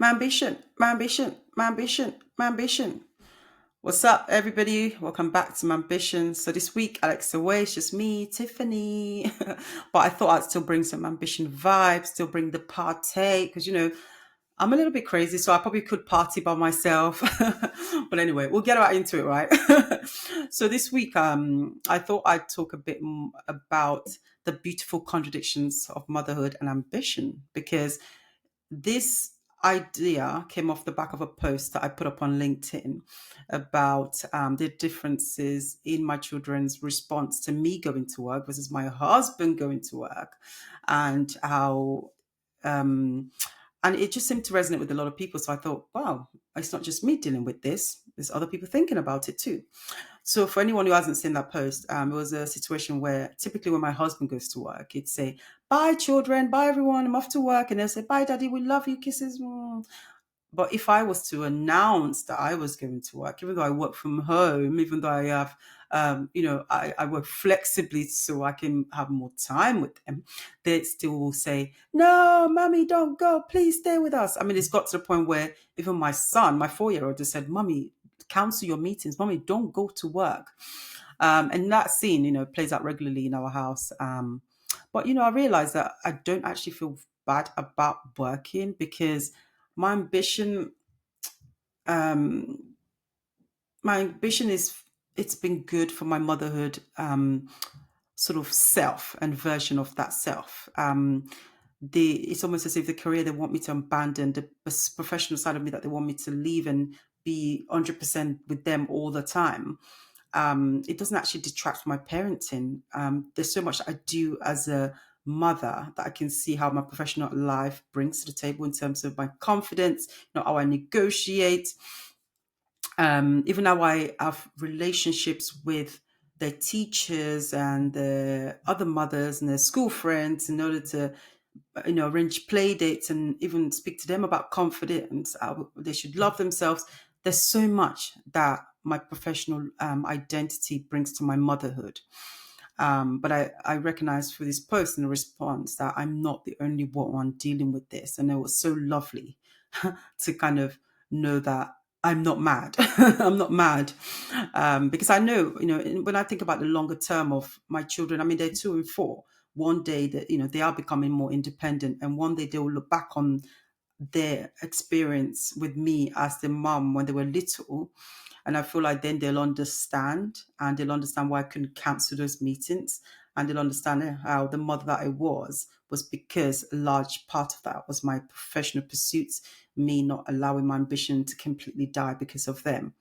My ambition, my ambition, my ambition, my ambition. What's up, everybody? Welcome back to my ambition. So this week, Alex away, it's just me, Tiffany. But I thought I'd still bring some ambition vibes, still bring the party, because I'm a little bit crazy, so I probably could party by myself. But anyway, we'll get right into it, right? So this week, I thought I'd talk a bit about the beautiful contradictions of motherhood and ambition, because this idea came off the back of a post that I put up on LinkedIn about the differences in my children's response to me going to work versus my husband going to work, and how um, and it just seemed to resonate with a lot of people. So I thought, wow, it's not just me dealing with this. There's other people thinking about it too. So for anyone who hasn't seen that post, it was a situation where typically when my husband goes to work, he'd say, "Bye, children. Bye, everyone. I'm off to work." And they'll say, "Bye, daddy. We love you. Kisses." But if I was to announce that I was going to work, even though I work from home, even though I have, I work flexibly so I can have more time with them, they still will say, "No, mommy, don't go. Please stay with us." I mean, it's got to the point where even my son, my 4-year-old, just said, "Mommy, cancel your meetings. Mommy, don't go to work." And that scene, plays out regularly in our house. But I realized that I don't actually feel bad about working because my ambition um my ambition is it's been good for my motherhood, sort of self and version of that self. It's almost as if the career they want me to abandon, the professional side of me that they want me to leave and be 100% with them all the time, it doesn't actually detract from my parenting. There's so much I do as a mother that I can see how my professional life brings to the table in terms of my confidence, how I negotiate, even how I have relationships with their teachers and the other mothers and their school friends in order to arrange play dates and even speak to them about confidence, how they should love themselves. There's so much that my professional identity brings to my motherhood. But I recognize through this post and the response that I'm not the only one dealing with this. And it was so lovely to kind of know that I'm not mad. I'm not mad. Because I know, when I think about the longer term of my children, I mean, they're 2 and 4. One day that, they are becoming more independent, and one day they will look back on their experience with me as the mum when they were little. And I feel like then they'll understand, and they'll understand why I couldn't cancel those meetings. And they'll understand how the mother that I was because a large part of that was my professional pursuits, me not allowing my ambition to completely die because of them.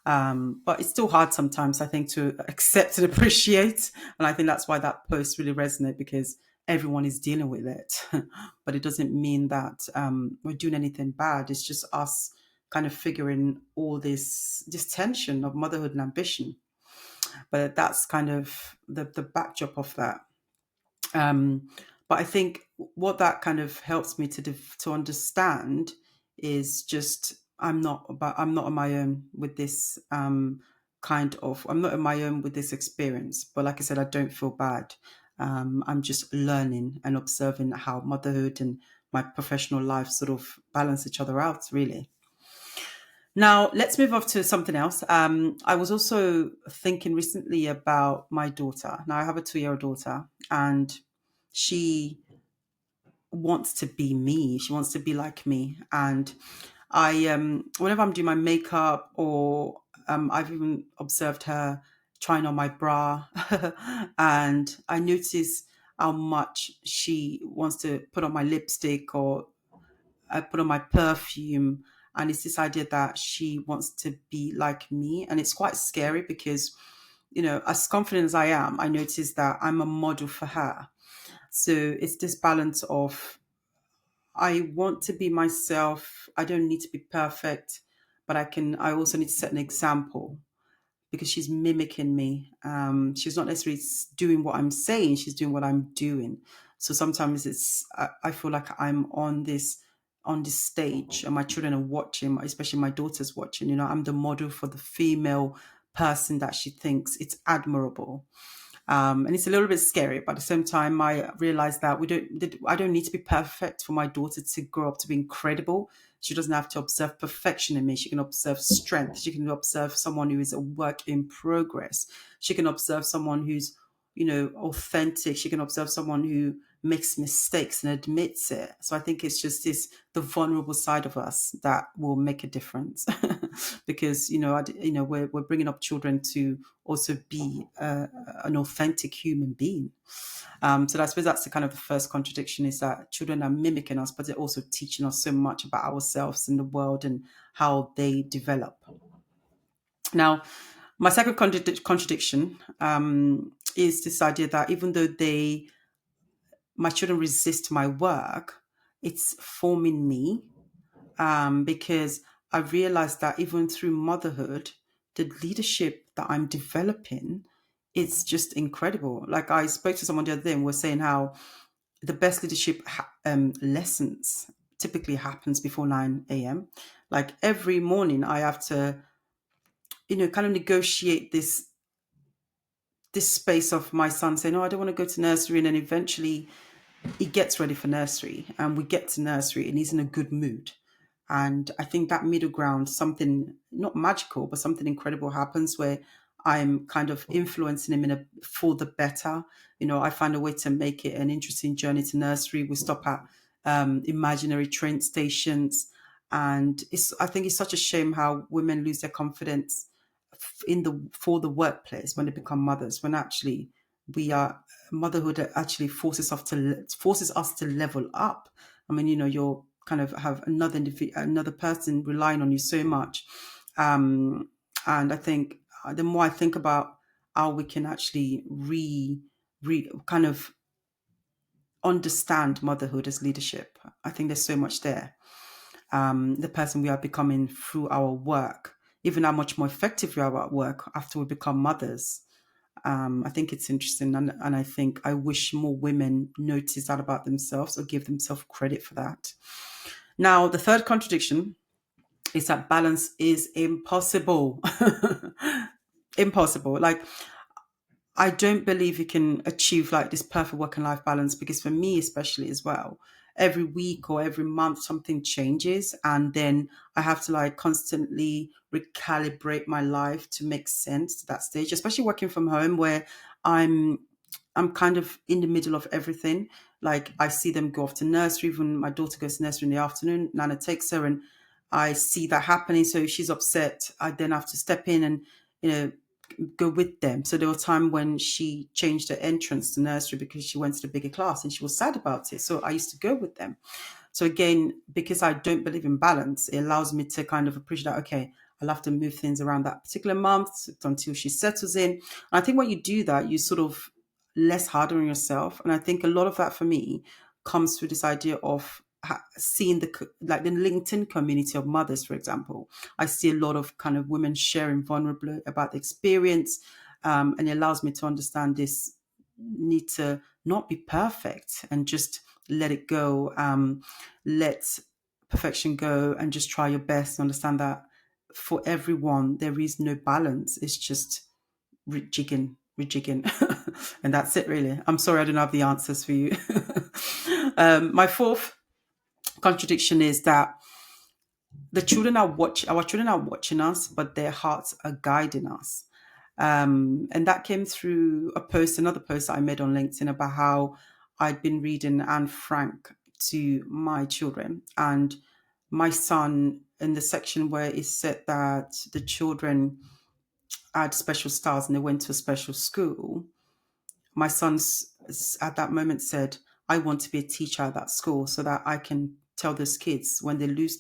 But it's still hard sometimes, I think, to accept and appreciate. And I think that's why that post really resonates, because everyone is dealing with it. But it doesn't mean that we're doing anything bad. It's just us kind of figuring all this tension of motherhood and ambition. But that's kind of the backdrop of that. But I think what that kind of helps me to understand is just I'm not on my own with this, I'm not on my own with this experience. But like I said, I don't feel bad. I'm just learning and observing how motherhood and my professional life sort of balance each other out, really. Now, let's move off to something else. I was also thinking recently about my daughter. Now, I have a 2-year-old daughter, and she wants to be me. She wants to be like me. And whenever I'm doing my makeup, or I've even observed her trying on my bra, and I notice how much she wants to put on my lipstick, or I put on my perfume. And it's this idea that she wants to be like me. And it's quite scary because, as confident as I am, I notice that I'm a model for her. So it's this balance of, I want to be myself. I don't need to be perfect, but I also need to set an example, because she's mimicking me. She's not necessarily doing what I'm saying, she's doing what I'm doing. So sometimes I feel like I'm on this stage, and my children are watching, especially my daughter's watching. I'm the model for the female person that she thinks it's admirable. And it's a little bit scary, but at the same time, I realized that I don't need to be perfect for my daughter to grow up to be incredible. She doesn't have to observe perfection in me. She can observe strength. She can observe someone who is a work in progress. She can observe someone who's, authentic. She can observe someone who makes mistakes and admits it. So I think it's just the vulnerable side of us that will make a difference, because we're bringing up children to also be an authentic human being. So I suppose that's the kind of the first contradiction, is that children are mimicking us, but they're also teaching us so much about ourselves and the world and how they develop. Now, my second contradiction is this idea that even though my children resist my work, it's forming me, because I realized that even through motherhood, the leadership that I'm developing, it's just incredible. Like, I spoke to someone the other day and we're saying how the best leadership lessons typically happens before 9 a.m. Like, every morning I have to, kind of negotiate this space of my son saying, "No, I don't want to go to nursery," and then eventually he gets ready for nursery, and we get to nursery and he's in a good mood. And I think that middle ground, something not magical, but something incredible happens, where I'm kind of influencing him for the better. I find a way to make it an interesting journey to nursery. We stop at imaginary train stations. And I think it's such a shame how women lose their confidence for the workplace when they become mothers, when actually motherhood actually forces us to level up. I mean, you're kind of have another person relying on you so much. And I think the more I think about how we can actually kind of understand motherhood as leadership, I think there's so much there. The person we are becoming through our work, even how much more effective we are at work after we become mothers. I think it's interesting, and I think I wish more women notice that about themselves or give themselves credit for that. Now, the third contradiction is that balance is impossible. Impossible. Like, I don't believe you can achieve like this perfect work and life balance, because for me, especially as well, every week or every month something changes, and then I have to like constantly recalibrate my life to make sense to that stage, especially working from home, where I'm kind of in the middle of everything. Like, I see them go off to nursery. Even my daughter goes to nursery in the afternoon. Nana takes her, and I see that happening. So if she's upset, I then have to step in and, go with them. So there was a time when she changed her entrance to nursery because she went to the bigger class and she was sad about it. So I used to go with them. So again, because I don't believe in balance, it allows me to kind of appreciate that, okay, I'll have to move things around that particular month until she settles in. And I think when you do that, you sort of less hard on yourself. And I think a lot of that for me comes through this idea of seeing the LinkedIn community of mothers, for example. I see a lot of kind of women sharing vulnerably about the experience, and it allows me to understand this need to not be perfect and just let it go, let perfection go, and just try your best and understand that for everyone there is no balance. It's just rejigging. And that's it, really. I'm sorry I don't have the answers for you. My fourth contradiction is that our children are watching us, but their hearts are guiding us. And that came through another post that I made on LinkedIn about how I'd been reading Anne Frank to my children, and my son, in the section where it said that the children had special stars and they went to a special school, my son at that moment said, "I want to be a teacher at that school so that I can tell those kids when they lose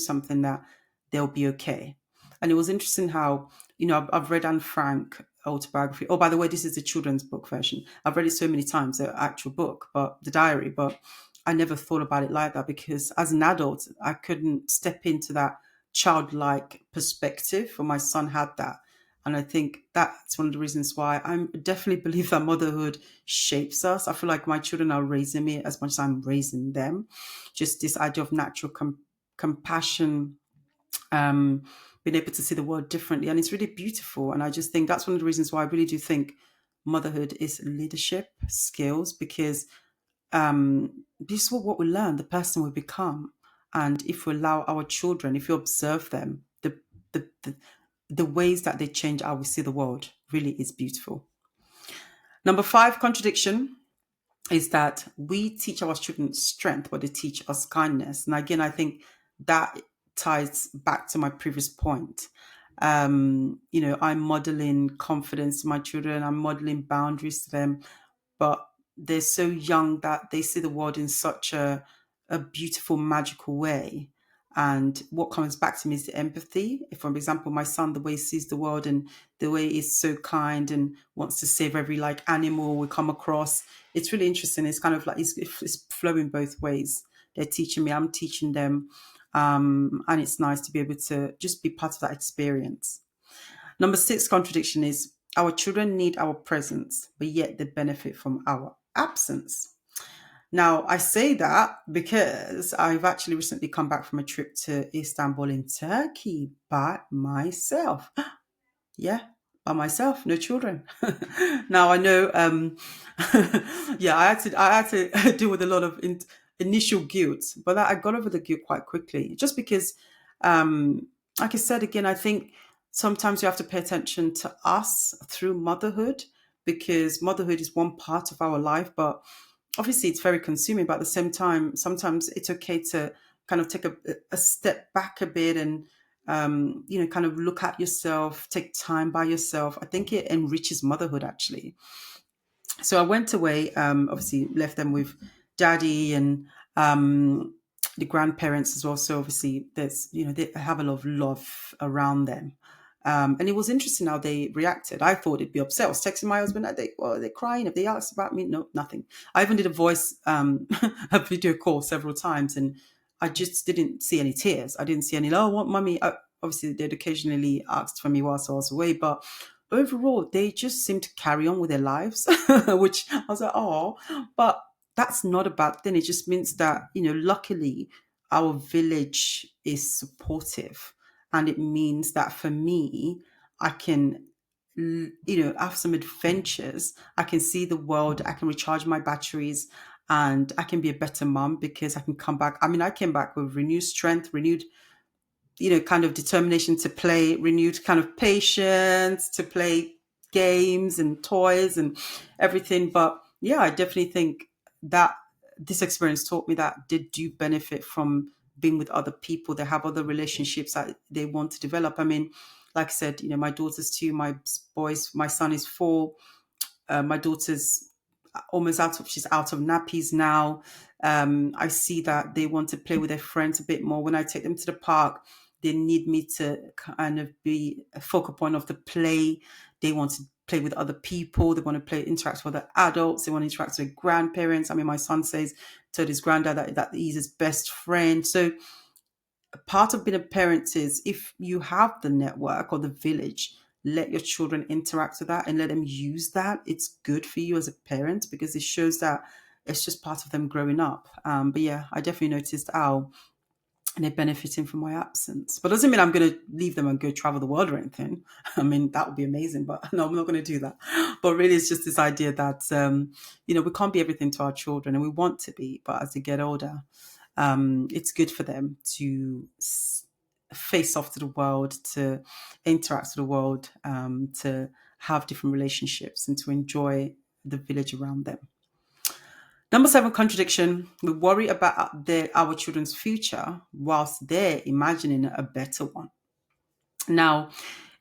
something, that they'll be okay." And it was interesting how, I've read Anne Frank autobiography. Oh, by the way, this is the children's book version. I've read it so many times, the actual book, but the diary, but I never thought about it like that, because as an adult, I couldn't step into that childlike perspective, and my son had that. And I think that's one of the reasons why I definitely believe that motherhood shapes us. I feel like my children are raising me as much as I'm raising them. Just this idea of natural compassion, being able to see the world differently. And it's really beautiful. And I just think that's one of the reasons why I really do think motherhood is leadership skills, because this is what we learn, the person we become. And if we allow our children, if you observe them, the, the, the ways that they change how we see the world really is beautiful. Number 5 contradiction is that we teach our children strength, but they teach us kindness. And again, I think that ties back to my previous point. I'm modeling confidence to my children, I'm modeling boundaries to them, but they're so young that they see the world in such a beautiful, magical way. And what comes back to me is the empathy. If, for example, my son, the way he sees the world and the way he's so kind and wants to save every like animal we come across, it's really interesting. It's kind of like it's flowing both ways. They're teaching me, I'm teaching them. And it's nice to be able to just be part of that experience. Number 6 contradiction is our children need our presence, but yet they benefit from our absence. Now, I say that because I've actually recently come back from a trip to Istanbul in Turkey by myself. Yeah, by myself, no children. Now I know, yeah, I had to deal with a lot of initial guilt, but I got over the guilt quite quickly. Just because, like I said again, I think sometimes you have to pay attention to us through motherhood, because motherhood is one part of our life, but obviously it's very consuming. But at the same time, sometimes it's okay to kind of take a step back a bit and kind of look at yourself, take time by yourself. I think it enriches motherhood actually. So I went away, obviously left them with daddy and the grandparents as well. So obviously they have a lot of love around them. And it was interesting how they reacted. I thought it'd be upset. I was texting my husband, they're crying. If they asked about me, no, nothing. I even did a voice, a video call several times, and I just didn't see any tears. I didn't see any, oh, what mummy. Obviously, they'd occasionally asked for me whilst I was away, but overall, they just seemed to carry on with their lives, which I was like, oh, but that's not a bad thing. It just means that, luckily, our village is supportive. And it means that for me, I can, have some adventures. I can see the world. I can recharge my batteries and I can be a better mom because I can come back. I mean, I came back with renewed strength, renewed kind of determination to play, renewed kind of patience to play games and toys and everything. But yeah, I definitely think that this experience taught me that they do benefit from being with other people. They have other relationships that they want to develop. I mean, like I said, my daughter's 2, my son is 4. My daughter's almost she's out of nappies now. I see that they want to play with their friends a bit more. When I take them to the park, they need me to kind of be a focal point of the play. They want to play with other people. They want to interact with other adults. They want to interact with grandparents. I mean, my son told his granddad that he's his best friend. So part of being a parent is, if you have the network or the village, let your children interact with that and let them use that. It's good for you as a parent because it shows that it's just part of them growing up. But yeah, I definitely noticed how they're benefiting from my absence. But doesn't mean I'm going to leave them and go travel the world or anything. I mean, that would be amazing, but no, I'm not going to do that. But really, it's just this idea that, we can't be everything to our children, and we want to be, but as they get older, it's good for them to face off to the world, to interact with the world, to have different relationships and to enjoy the village around them. Number 7 contradiction: we worry about our children's future whilst they're imagining a better one. Now,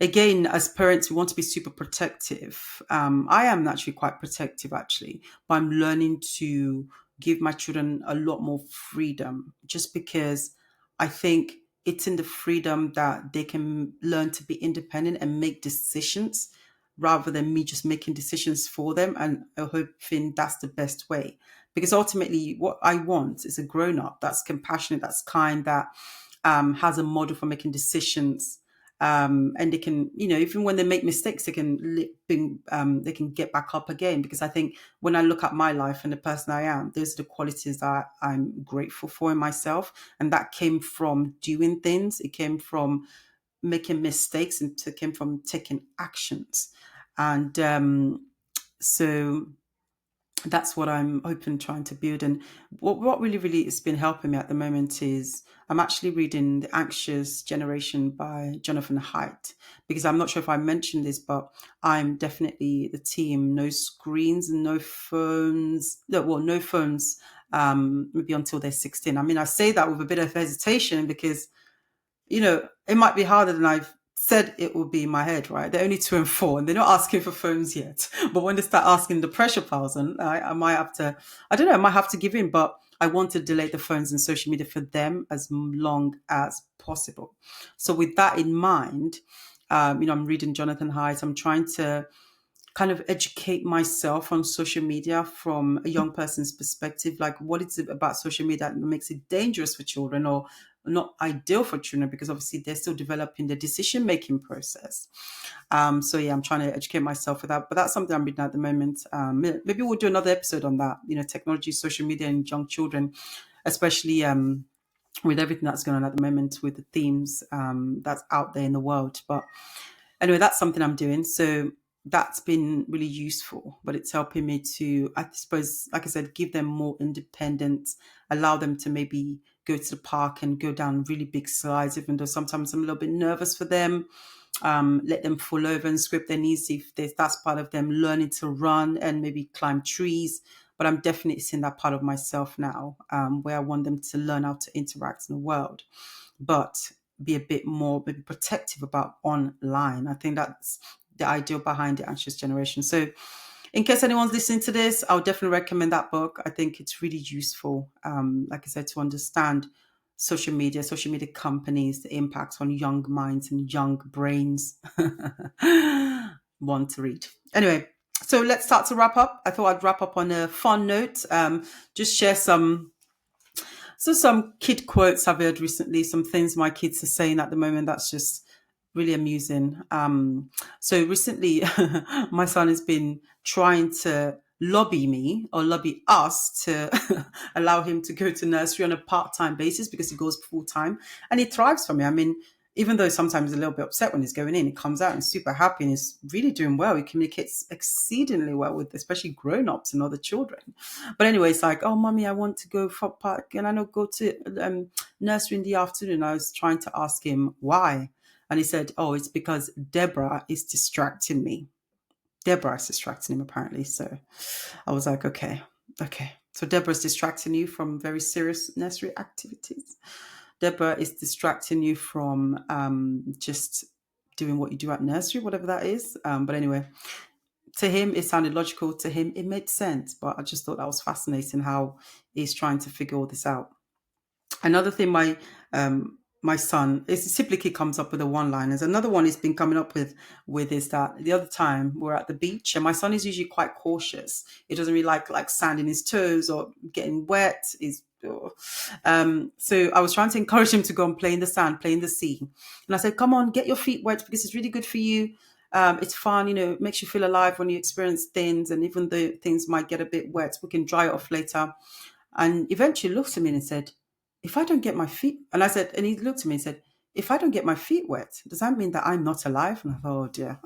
again, as parents, we want to be super protective. I am naturally quite protective, actually, but I'm learning to give my children a lot more freedom, just because I think it's in the freedom that they can learn to be independent and make decisions rather than me just making decisions for them and hoping that's the best way. Because ultimately, what I want is a grown up that's compassionate, that's kind, that has a model for making decisions, and they can, even when they make mistakes, they can get back up again. Because I think when I look at my life and the person I am, those are the qualities that I'm grateful for in myself, and that came from doing things. It came from making mistakes, and it came from taking actions. And So that's what I'm open trying to build. And what really has been helping me at the moment is I'm actually reading The Anxious Generation by Jonathan Haidt, because I'm not sure if I mentioned this, but I'm definitely the team, no screens and no phones. No, well, no phones, maybe until they're 16. I mean, I say that with a bit of hesitation because it might be harder than I've said it will be in my head, right? They're only 2 and 4 and they're not asking for phones yet. But when they start asking, the pressure piles on, I might have to, I don't know, I might have to give in, but I want to delay the phones and social media for them as long as possible. So with that in mind, I'm reading Jonathan Haidt. I'm trying to kind of educate myself on social media from a young person's perspective, like what is it about social media that makes it dangerous for children or not ideal for children, because obviously they're still developing the decision making process. So yeah, I'm trying to educate myself with that, but that's something I'm reading at the moment. Maybe we'll do another episode on that, technology, social media and young children, especially with everything that's going on at the moment with the themes that's out there in the world. But anyway, that's something I'm doing. So that's been really useful, but it's helping me to, I suppose, like I said, give them more independence, allow them to maybe go to the park and go down really big slides, even though sometimes I'm a little bit nervous for them. Let them fall over and scrape their knees if that's part of them learning to run and maybe climb trees. But I'm definitely seeing that part of myself now, where I want them to learn how to interact in the world, but be a bit more maybe protective about online. I think that's the ideal behind the anxious generation. So in case anyone's listening to this, I'll definitely recommend that book. I think it's really useful, like I said, to understand social media companies, the impacts on young minds and young brains. One to read. Anyway, so let's start to wrap up. I thought I'd wrap up on a fun note. Just share some kid quotes I've heard recently, some things my kids are saying at the moment that's just really amusing. So recently, my son has been trying to lobby me or lobby us to allow him to go to nursery on a part-time basis because he goes full-time and he thrives for me. I mean, even though sometimes he's a little bit upset when he's going in, he comes out and super happy and he's really doing well. He communicates exceedingly well with especially grown-ups and other children. But anyway, it's like, oh, mommy, I want to go for park and I don't go to nursery in the afternoon. I was trying to ask him why. And he said, oh, it's because Debra is distracting me. Debra is distracting him, apparently. So I was like, okay. So Deborah's distracting you from very serious nursery activities. Debra is distracting you from just doing what you do at nursery, whatever that is. But anyway, to him, it sounded logical. To him, it made sense. But I just thought that was fascinating how he's trying to figure all this out. Another thing my son, is typically comes up with a one-liners. Another one he's been coming up with is that the other time we're at the beach and my son is usually quite cautious. He doesn't really like sand in his toes or getting wet. So I was trying to encourage him to go and play in the sand, play in the sea. And I said, come on, get your feet wet because it's really good for you. It's fun, it makes you feel alive when you experience things. And even though things might get a bit wet, we can dry it off later. And eventually looked at me and said, if I don't get my feet, and I said, and he looked at me and said, if I don't get my feet wet, does that mean that I'm not alive? And I thought, oh dear,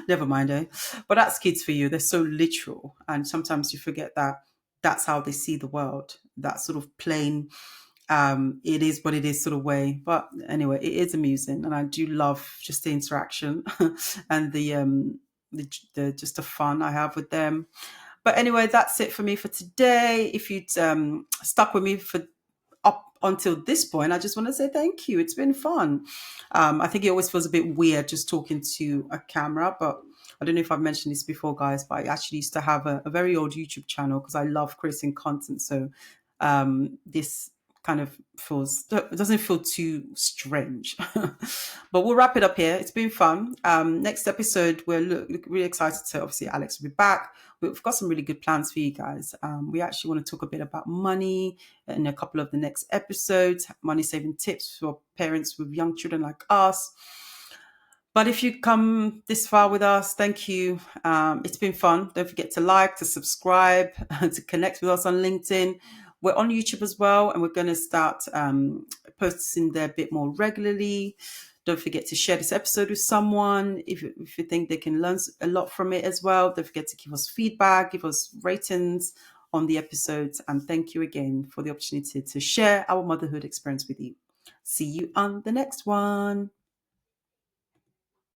never mind, eh? But that's kids for you. They're so literal. And sometimes you forget that that's how they see the world, that sort of plain, it is what it is sort of way. But anyway, it is amusing. And I do love just the interaction and the just the fun I have with them. But anyway, that's it for me for today. If you'd stuck with me for up until this point, I just want to say thank you. It's been fun. I think it always feels a bit weird just talking to a camera, but I don't know if I've mentioned this before, guys, but I actually used to have a very old YouTube channel because I love creating content. So this kind of it doesn't feel too strange. But we'll wrap it up here. It's been fun. Next episode, we're really excited to, obviously, Alex will be back. We've got some really good plans for you guys. We actually want to talk a bit about money in a couple of the next episodes, money saving tips for parents with young children like us. But if you come this far with us, thank you. It's been fun. Don't forget to like, to subscribe, to connect with us on LinkedIn. We're on YouTube as well, and we're going to start posting there a bit more regularly. Don't forget to share this episode with someone if you think they can learn a lot from it as well. Don't forget to give us feedback, give us ratings on the episodes. And thank you again for the opportunity to share our motherhood experience with you. See you on the next one.